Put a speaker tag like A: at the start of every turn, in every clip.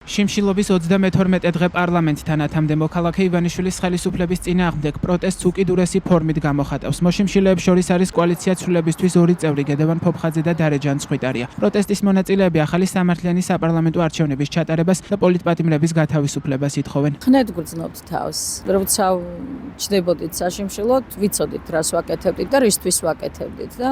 A: შიმშილობის 32 დღე პარლამენტთან ათამდე მოქალაქე ივანიშვილის ხელისუფლების წინააღმდეგ პროტესტს უკიდურესი ფორმით გამოხატავს. მოშიმშილეებს შორის არის კოალიცია ცვლილებისთვის ორი წევრი გედევან ფოფხაძე და დარეჯან ცხვიტარია. პროტესტის მონაწილეები ახალი სამართლიანი საპარლამენტო არჩევნების ჩატარებას და პოლიტპატიმრების გათავისუფლებას ითხოვენ.
B: ხნედ გვგრძნობთ თავს. როცა ჩდებოდით საშიმშილოდ, ვიცოდით რას ვაკეთებდით და რისთვის ვაკეთებდით და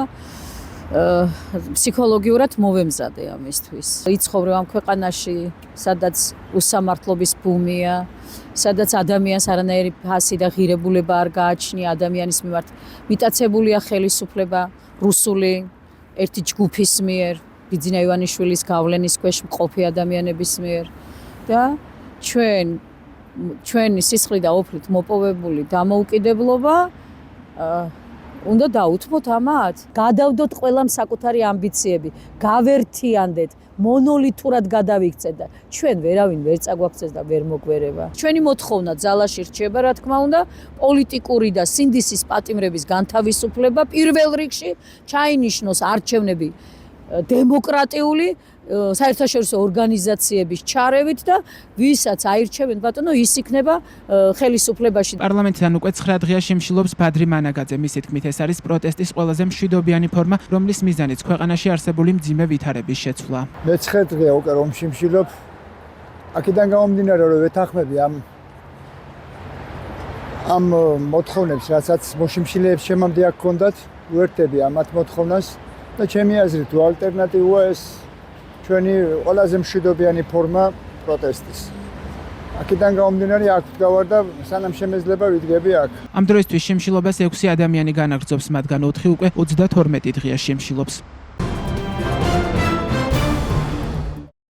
B: ფსიქოლოგიურად მოვემზადე ამისთვის. იცხოვრე ამ ქვეყანაში, სადაც უსამართლობის ბუმია, სადაც ადამიანს არანაირი ფასი და ღირებულება არ გააჩნია ადამიანის მიმართ. მიტაცებულია ხელისუფლება რუსული ერთი ჯგუფის მიერ, ბიძინა ივანიშვილის გავლენის ქვეშ მყოფი ადამიანების მიერ და ჩვენი სისხლით და ოფლით მოპოვებული დამოუკიდებლობა უნდა დაუთმოთ ამათ, გადავდოთ ყველამ საკუთარი ამბიციები, გავერთიანდეთ, მონოლითურად გადავიქცეთ და ჩვენ ვერავინ ვერ წაგვაქცეს და ვერ მოგვერება. ჩვენი მოთხოვნა ძალაში რჩება, რა თქმა უნდა, პოლიტიკური და სინდისის პატიმრების განთავისუფლება პირველ რიგში, ჩაინიშნოს არჩევნები დემოკრატიული საერთაშორისო ორგანიზაციების ჩარევით და ვისაც აირჩევენ ბატონო ის იქნება ხელისუფლებაში.
A: პარლამენტთან უკვე 9 დღეა შიმშილობს ბადრი მანაგაძე. მისი თქმით ეს არის პროტესტის ყველაზე მშვიდობიანი ფორმა, რომლის მიზანიც ქვეყანაში არსებული მძიმე ვითარების შეცვლა.
C: მე 9 დღეა უკვე რომ შიმშილობ. აქედან გამომდინარე რომ ვეთანხმები ამ მოთხოვნებს, რასაც მოშიმშილეებს შემამდე აქ ჰქონდათ, უერთები ამათ მოთხოვნას და ჩემი აზრით ალტერნატივაა ეს ჩვენი ყველაზე მშვიდობიანი ფორმა პროტესტის. აქედან გამომდინარე აქ ვდგავარ და სანამ შემეძლება ვიდგები აქ.
A: ამ დროისთვის შიმშილობას 6 ადამიანი განაგრძობს, მათგან 4 უკვე 32 დღეა შიმშილობს.